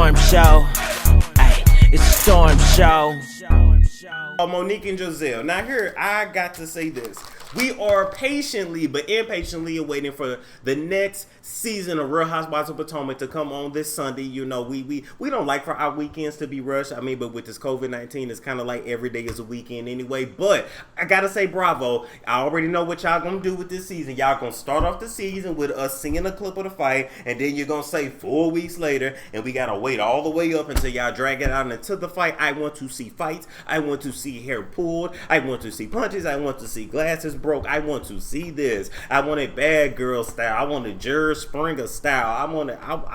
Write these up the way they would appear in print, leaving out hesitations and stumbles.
storm show. Ay, it's a storm show. Monique and Gizelle. Now here, I got to say this. We are patiently but impatiently awaiting for the next season of Real Housewives of Potomac to come on this Sunday. You know, we don't like for our weekends to be rushed. I mean, but with this COVID-19, it's kind of like every day is a weekend anyway. But I gotta say bravo. I already know what y'all gonna do with this season. Y'all gonna start off the season with us singing a clip of the fight, and then you're gonna say 4 weeks later, and we gotta wait all the way up until y'all drag it out into the fight. I want to see fights. I want to see hair pulled. I want to see punches. I want to see glasses broke. I want to see this. I want it bad girl style. I want it Jerry Springer style. I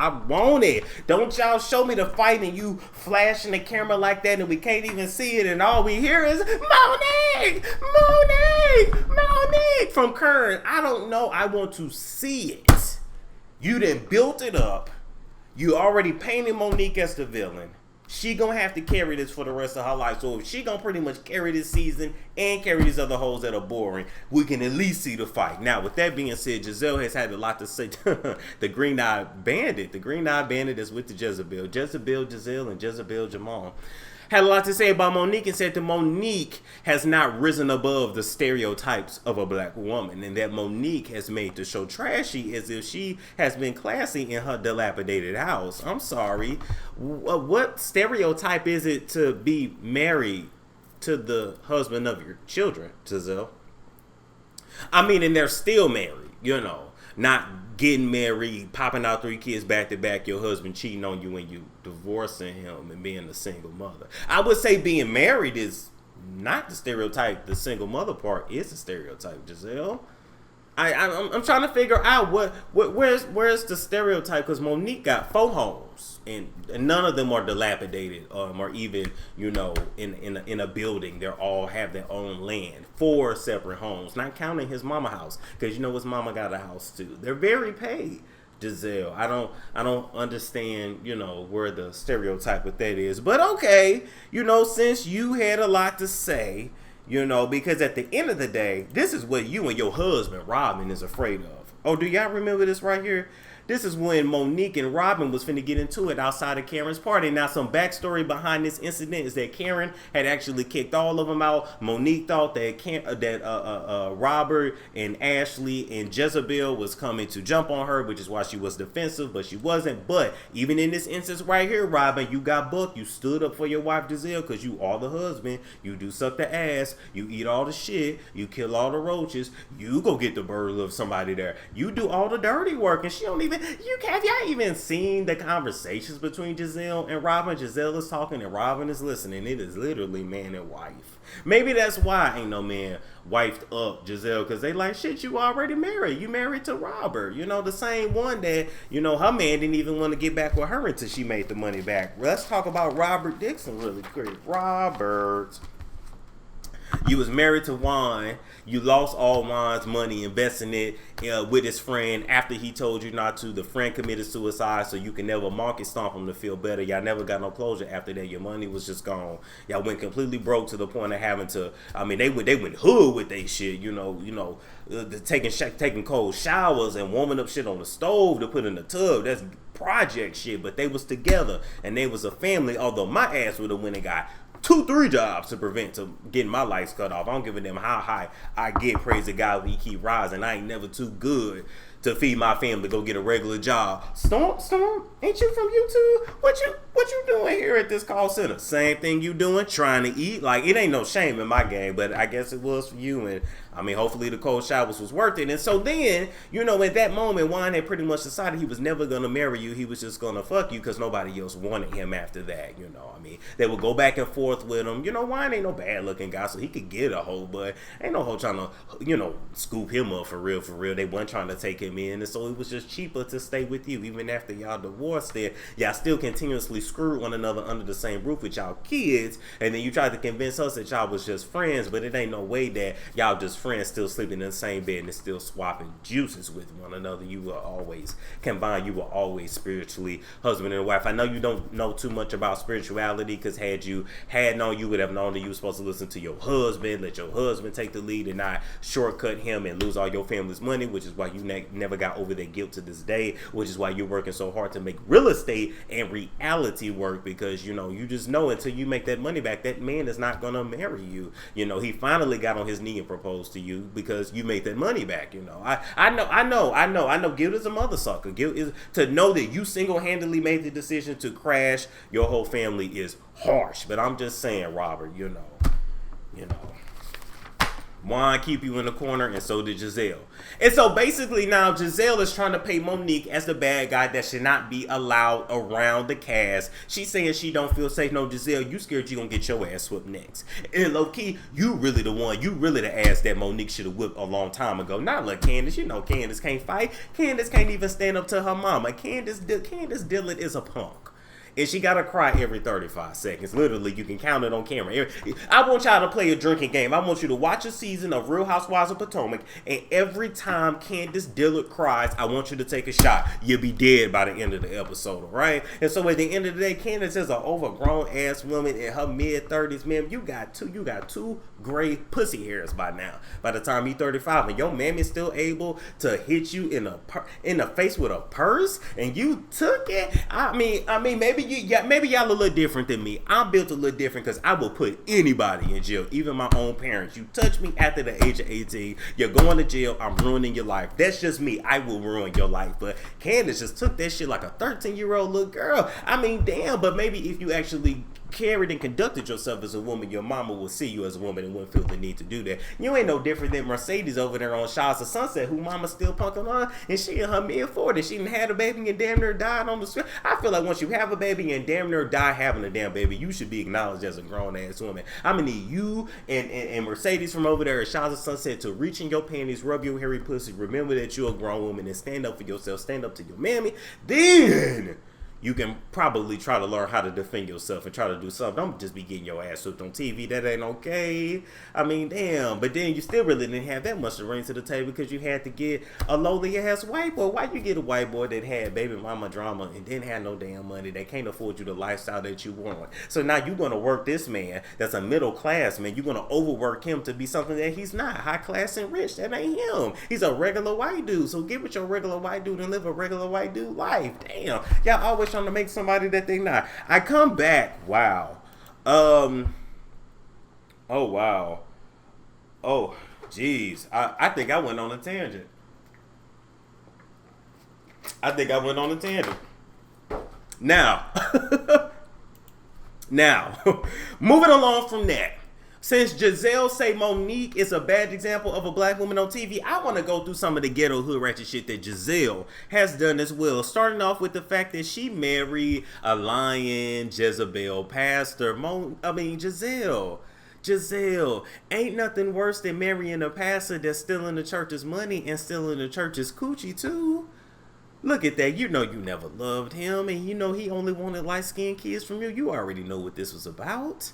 want it. Don't y'all show me the fight and you flashing the camera like that and we can't even see it and all we hear is Monique from Kern. I don't know. I want to see it. You done built it up. You already painted Monique as the villain. She gonna have to carry this for the rest of her life. So if she gonna pretty much carry this season and carry these other hoes that are boring, we can at least see the fight. Now, with that being said, Gizelle has had a lot to say. The Green-Eyed Bandit is with the Jezebel, Gizelle, and Jezebel Jamal. Had a lot to say about Monique and said that Monique has not risen above the stereotypes of a black woman, and that Monique has made the show trashy as if she has been classy in her dilapidated house. I'm sorry. What stereotype is it to be married to the husband of your children, Gizelle? I mean, and they're still married, you know, not getting married, popping out 3 kids back to back, your husband cheating on you and you divorcing him and being a single mother. I would say being married is not the stereotype. The single mother part is the stereotype, Gizelle. I'm trying to figure out where's the stereotype, because Monique got 4 homes and none of them are dilapidated or even, you know, in a building. They all have their own land. 4 separate homes, not counting his mama house, because you know his mama got a house too. They're very paid, Gizelle. I don't understand, you know, where the stereotype with that is. But okay, you know, since you had a lot to say, you know, because at the end of the day, this is what you and your husband, Robin, is afraid of. Oh, do y'all remember this right here? This is when Monique and Robin was finna get into it outside of Karen's party. Now, some backstory behind this incident is that Karen had actually kicked all of them out. Monique thought that Robert and Ashley and Jezebel was coming to jump on her, which is why she was defensive, but she wasn't. But even in this instance right here, Robin, you got booked. You stood up for your wife, Gizelle, because you are the husband. You do suck the ass. You eat all the shit. You kill all the roaches. You go get the burden of somebody there. You do all the dirty work, and she don't even. Have y'all even seen the conversations between Gizelle and Robin? Gizelle is talking and Robin is listening. It is literally man and wife. Maybe that's why ain't no man wifed up Gizelle, because they like, shit, you already married. You married to Robert. You know, the same one that, you know, her man didn't even want to get back with her until she made the money back. Let's talk about Robert Dixon really quick. Robert, you was married to Juan. You lost all Juan's money investing it with his friend after he told you not to. The friend committed suicide, so you can never market stomp him to feel better. Y'all never got no closure after that. Your money was just gone. Y'all went completely broke to the point of having to. I mean, they went hood with they shit. Taking cold showers and warming up shit on the stove to put in the tub. That's project shit. But they was together and they was a family. Although my ass would have went and got 2-3 jobs to prevent to getting my lights cut off. I don't give a damn how high I get. Praise the God, we keep rising. I ain't never too good to feed my family, go get a regular job. Storm, ain't you from YouTube? What you doing here at this call center? Same thing you doing, trying to eat. Like, it ain't no shame in my game, but I guess it was for you. And I mean, hopefully the cold showers was worth it. And so then, you know, at that moment, Juan had pretty much decided he was never going to marry you. He was just going to fuck you because nobody else wanted him after that, you know. I mean, they would go back and forth with him. You know, Juan ain't no bad looking guy, so he could get a hoe, but ain't no hoe trying to, you know, scoop him up for real. They weren't trying to take him in. And so it was just cheaper to stay with you. Even after y'all divorced there, y'all still continuously screwed one another under the same roof with y'all kids. And then you tried to convince us that y'all was just friends, but it ain't no way that y'all just friends friends still sleeping in the same bed and still swapping juices with one another. You will always combine. You will always spiritually husband and wife. I know you don't know too much about spirituality, because had you had known, you would have known that you were supposed to listen to your husband, let your husband take the lead and not shortcut him and lose all your family's money, which is why you never got over that guilt to this day, which is why you're working so hard to make real estate and reality work, because, you know, you just know until you make that money back, that man is not going to marry you. You know, he finally got on his knee and proposed to you because you made that money back. You know, I know guilt is a mother sucker. Guilt is to know that you single-handedly made the decision to crash your whole family is harsh. But I'm just saying, Robert, you know, Juan keep you in the corner, and so did Gizelle. And so basically now Gizelle is trying to paint Monique as the bad guy that should not be allowed around the cast. She's saying she don't feel safe. No, Gizelle, you scared you gonna get your ass whipped next. And low-key, you really the ass that Monique should have whipped a long time ago. Not like Candace. You know Candace can't fight. Candace can't even stand up to her mama. Candace Dillon is a punk. And she gotta cry every 35 seconds. Literally, you can count it on camera. I want y'all to play a drinking game. I want you to watch a season of Real Housewives of Potomac, and every time Candace Dillard cries, I want you to take a shot. You'll be dead by the end of the episode, all right? And so at the end of the day, Candace is an overgrown ass woman in her mid-30s, man. You got two gray pussy hairs by now. By the time you're 35, and your man is still able to hit you in the face with a purse, and you took it. I mean, maybe y'all a little different than me. I'm built a little different, because I will put anybody in jail, even my own parents. You touch me after the age of 18, you're going to jail. I'm ruining your life. That's just me. I will ruin your life. But Candace just took that shit like a 13-year-old little girl. I mean, damn. But maybe if you actually carried and conducted yourself as a woman, your mama will see you as a woman and wouldn't feel the need to do that. You ain't no different than Mercedes over there on Shaw's of Sunset, who mama still punking on, and she in her mid-40s. She done had a baby and damn near died on the street. I feel like once you have a baby and damn near die having a damn baby, you should be acknowledged as a grown-ass woman. I'm gonna need you and Mercedes from over there at Shaw's of Sunset to reach in your panties, rub your hairy pussy, remember that you're a grown woman, and stand up for yourself, stand up to your mammy. Then you can probably try to learn how to defend yourself and try to do something. Don't just be getting your ass whipped on TV. That ain't okay. I mean, damn. But then you still really didn't have that much to bring to the table, because you had to get a lowly ass white boy. Why you get a white boy that had baby mama drama and didn't have no damn money, that can't afford you the lifestyle that you want? So now you're going to work this man that's a middle class man. You're going to overwork him to be something that he's not. High class and rich. That ain't him. He's a regular white dude. So get with your regular white dude and live a regular white dude life. Damn. Y'all always trying to make somebody that they not. I come back. Wow. Oh wow. Oh jeez. I think I went on a tangent. Now moving along from that. Since Gizelle say Monique is a bad example of a black woman on TV, I want to go through some of the ghetto hood ratchet shit that Gizelle has done as well. Starting off with the fact that she married a lying Jezebel pastor. Gizelle, ain't nothing worse than marrying a pastor that's stealing the church's money and stealing the church's coochie too. Look at that. You know you never loved him, and you know he only wanted light-skinned kids from you. You already know what this was about.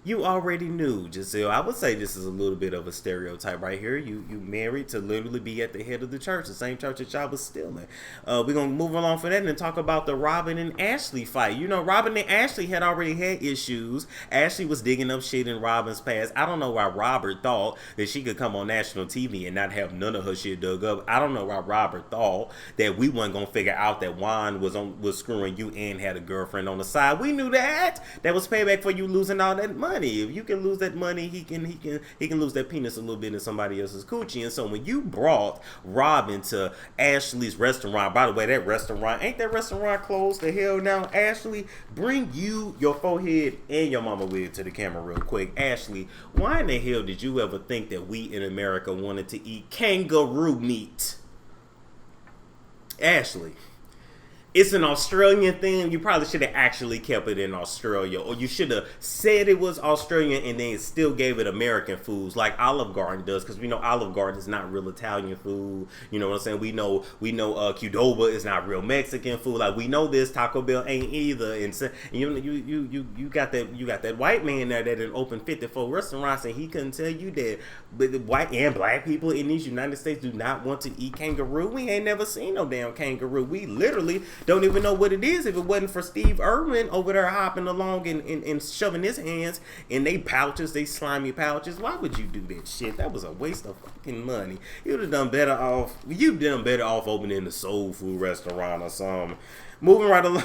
You already knew, Gizelle. I would say this is a little bit of a stereotype right here. You married to literally be at the head of the church, the same church that y'all was stealing. We're going to move along from that and talk about the Robin and Ashley fight. You know, Robin and Ashley had already had issues. Ashley was digging up shit in Robin's past. I don't know why Robert thought that she could come on national TV and not have none of her shit dug up. I don't know why Robert thought that we weren't going to figure out that Juan was screwing you and had a girlfriend on the side. We knew that. That was payback for you losing all that money. If you can lose that money, he can lose that penis a little bit in somebody else's coochie. And so when you brought Robin to Ashley's restaurant, by the way, ain't that restaurant closed the hell now? Ashley, bring your forehead and your mama wig to the camera real quick. Ashley, why in the hell did you ever think that we in America wanted to eat kangaroo meat? Ashley, It's an Australian thing. You probably should have actually kept it in Australia, or you should have said it was Australian and then still gave it American foods like Olive Garden does, because we know Olive Garden is not real Italian food. You know what I'm saying? We know Qdoba is not real Mexican food. Like, we know this. Taco Bell ain't either. And so, you got that white man there that had opened 54 restaurants, and he couldn't tell you that. But the white and black people in these United States do not want to eat kangaroo. We ain't never seen no damn kangaroo. We literally don't even know what it is if it wasn't for Steve Irwin over there hopping along and shoving his hands in they pouches, they slimy pouches. Why would you do that shit? That was a waste of fucking money. You'd have done better off. You'd done better off opening a soul food restaurant or something. Moving right along.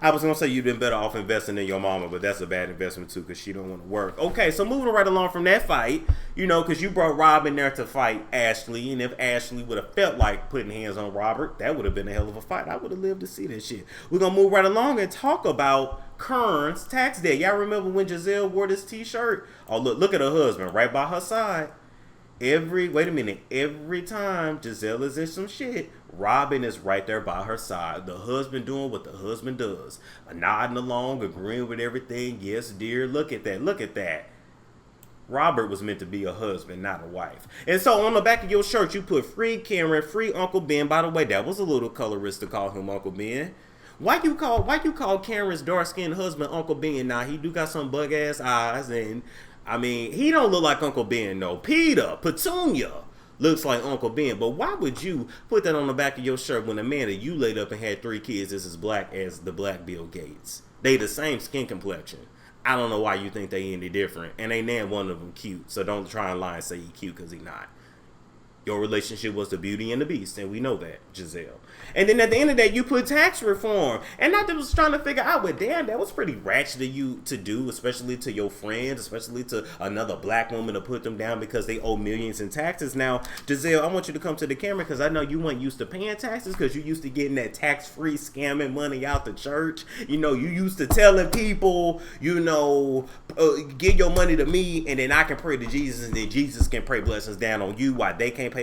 I was gonna say you've been better off investing in your mama, but that's a bad investment too, because she don't want to work. Okay, so moving right along from that fight, because you brought Rob in there to fight Ashley, and if Ashley would have felt like putting hands on Robert, that would have been a hell of a fight. I would have lived to see that shit. We're gonna move right along and talk about Kern's tax day. Y'all remember when Gizelle wore this t-shirt? Oh, look at her husband right by her side. Every time Gizelle is in some shit, Robin is right there by her side. The husband doing what the husband does. Nodding along, agreeing with everything. Yes, dear. Look at that. Robert was meant to be a husband, not a wife. And so on the back of your shirt, you put free Karen, free Uncle Ben. By the way, that was a little colorist to call him Uncle Ben. Why you call Karen's dark-skinned husband Uncle Ben? Now, he do got some bug-ass eyes, and I mean, he don't look like Uncle Ben, no. Petunia looks like Uncle Ben. But why would you put that on the back of your shirt when the man that you laid up and had 3 kids is as black as the black Bill Gates? They the same skin complexion. I don't know why you think they any different. And ain't none one of them cute. So don't try and lie and say he cute, because he not. Your relationship was the Beauty and the Beast, and we know that, Gizelle. And then at the end of that, you put tax reform. And I was trying to figure out, but damn, that was pretty ratchet of you to do, especially to your friends, especially to another black woman, to put them down because they owe millions in taxes. Now, Gizelle, I want you to come to the camera, because I know you weren't used to paying taxes, because you used to getting that tax-free scamming money out the church. You used to telling people, give your money to me, and then I can pray to Jesus, and then Jesus can pray blessings down on you while they can't pay.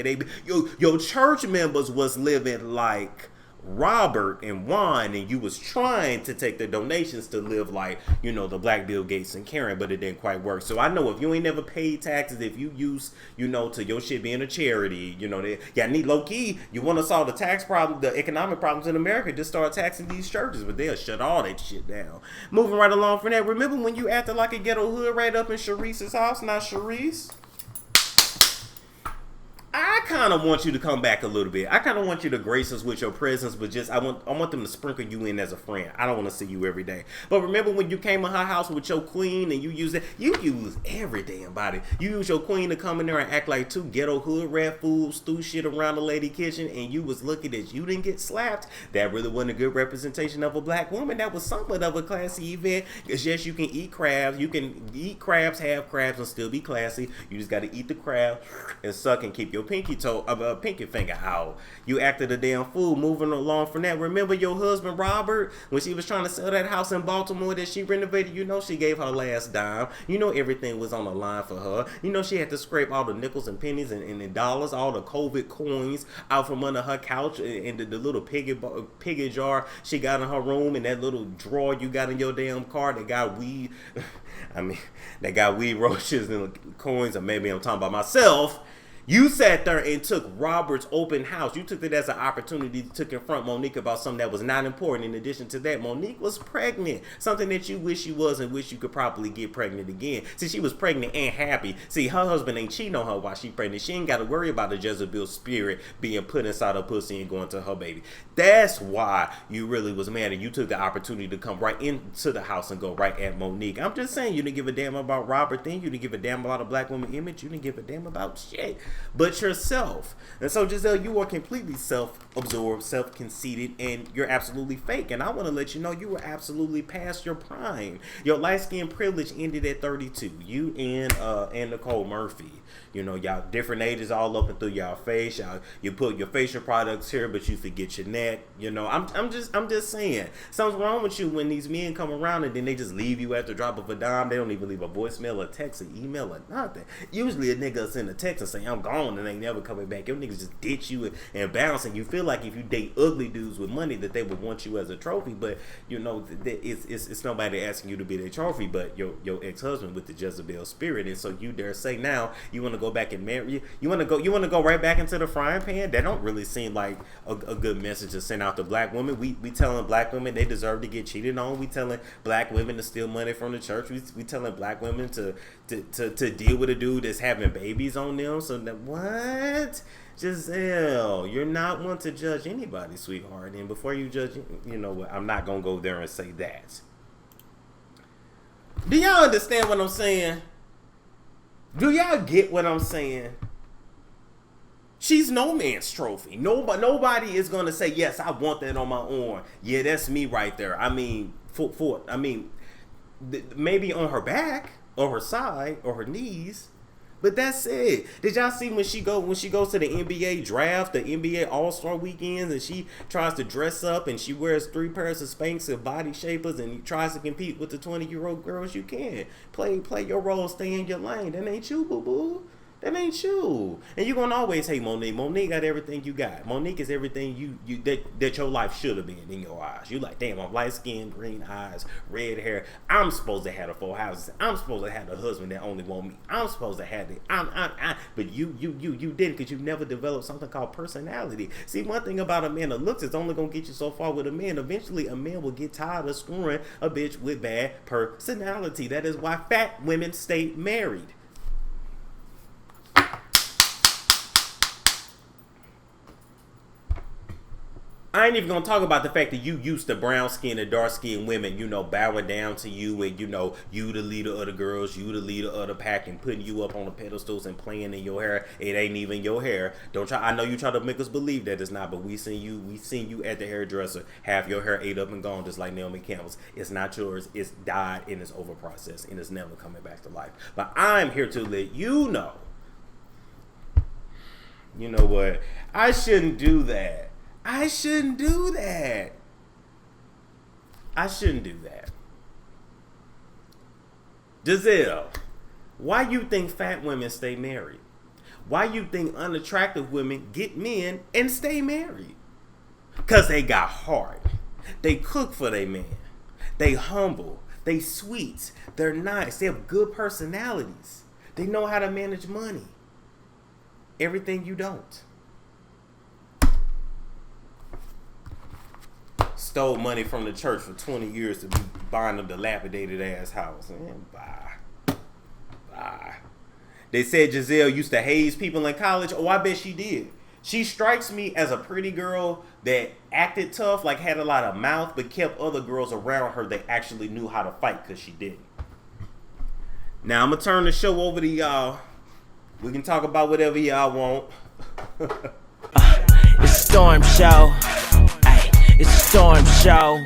Your church members was living like Robert and Juan, and you was trying to take the donations to live like, the black Bill Gates and Karen, but it didn't quite work. So I know if you ain't never paid taxes, if you use, to your shit being a charity, need low key, you want to solve the tax problem, the economic problems in America, just start taxing these churches, but they'll shut all that shit down. Moving right along from that, remember when you acted like a ghetto hood right up in Sharice's house? Now, Sharice, I kind of want you to come back a little bit. I kind of want you to grace us with your presence, but I want them to sprinkle you in as a friend. I don't want to see you every day. But remember when you came to her house with your queen and you use every damn body. You use your queen to come in there and act like 2 ghetto hood rat fools, stew shit around the lady kitchen, and you was looking at you didn't get slapped. That really wasn't a good representation of a black woman. That was somewhat of a classy event. Because yes, you can eat crabs. You can eat crabs, have crabs, and still be classy. You just got to eat the crab and suck and keep your pinky finger out. You acted a damn fool. Moving along from that, remember your husband Robert, when she was trying to sell that house in Baltimore that she renovated, she gave her last dime. Everything was on the line for her. She had to scrape all the nickels and pennies and the dollars, all the COVID coins out from under her couch and the little piggy jar she got in her room, and that little drawer you got in your damn car that got weed. That got weed roaches and coins, or maybe I'm talking about myself. You sat there and took Robert's open house. You took it as an opportunity to confront Monique about something that was not important. In addition to that, Monique was pregnant. Something that you wish you was and wish you could probably get pregnant again. See, she was pregnant and happy. See, her husband ain't cheating on her while she pregnant. She ain't got to worry about the Jezebel spirit being put inside her pussy and going to her baby. That's why you really was mad, and you took the opportunity to come right into the house and go right at Monique. I'm just saying, you didn't give a damn about Robert then. You didn't give a damn about a black woman image. You didn't give a damn about shit but yourself. And so, Gizelle, you are completely self-absorbed, self-conceited, and you're absolutely fake. And I want to let you know you were absolutely past your prime. Your light-skin privilege ended at 32. You and Nicole Murphy. Y'all different ages all up and through y'all face. You put your facial products here, but you forget your neck. I'm just saying, something's wrong with you when these men come around and then they just leave you at the drop of a dime. They don't even leave a voicemail, a text, an email, or nothing. Usually a nigga send a text and say, I'm gone and they never coming back. Your niggas just ditch you and bounce, and you feel like if you date ugly dudes with money that they would want you as a trophy, but you know it's nobody asking you to be their trophy, but your ex-husband with the Jezebel spirit. And so you dare say now you want to go back and marry you want to go right back into the frying pan? That don't really seem like a good message to send out to black women. We telling black women they deserve to get cheated on. We telling black women to steal money from the church. We telling black women to deal with a dude that's having babies on them. So that, what? Giselle, you're not one to judge anybody, sweetheart. And before you judge, you know what? I'm not gonna go there and say that. Do y'all understand what I'm saying? Do y'all get what I'm saying? She's no man's trophy. Nobody is gonna say, yes, I want that on my arm. Yeah, that's me right there. I mean, maybe on her back or her side or her knees, but that's it. Did y'all see when she goes to the NBA draft, the NBA All-Star weekends, and she tries to dress up and she wears 3 pairs of Spanx and body shapers and tries to compete with the 20-year-old girls? You can play your role, stay in your lane. That ain't you, boo-boo. That ain't you. And you're gonna always hate Monique. Monique got everything you got. Monique is everything that your life should have been in your eyes. You like, damn, I'm light skinned, green eyes, red hair. I'm supposed to have the 4 houses. I'm supposed to have the husband that only want me. I'm supposed to have it. But you didn't, because you never developed something called personality. See, one thing about a man that looks is only gonna get you so far with a man. Eventually a man will get tired of screwing a bitch with bad personality. That is why fat women stay married. I ain't even gonna talk about the fact that you used to brown skinned and dark skinned women, you know, bowing down to you, and you know, you the leader of the girls, you the leader of the pack, and putting you up on the pedestals and playing in your hair. It ain't even your hair. Don't try. I know you try to make us believe that it's not, but we seen you at the hairdresser have your hair ate up and gone, just like Naomi Campbell's. It's not yours. It's died and it's over processed and it's never coming back to life. But I'm here to let you know. You know what? I shouldn't do that. I shouldn't do that. Giselle, why you think fat women stay married? Why you think unattractive women get men and stay married? Because they got heart. They cook for their man. They humble. They sweet. They're nice. They have good personalities. They know how to manage money. Everything you don't. Stole money from the church for 20 years to be buying a dilapidated ass house. Man, bye. They said Giselle used to haze people in college. Oh, I bet she did. She strikes me as a pretty girl that acted tough, like had a lot of mouth, but kept other girls around her that actually knew how to fight, because she didn't. Now I'm going to turn the show over to y'all. We can talk about whatever y'all want. It's Storm Show. It's a Storm Show.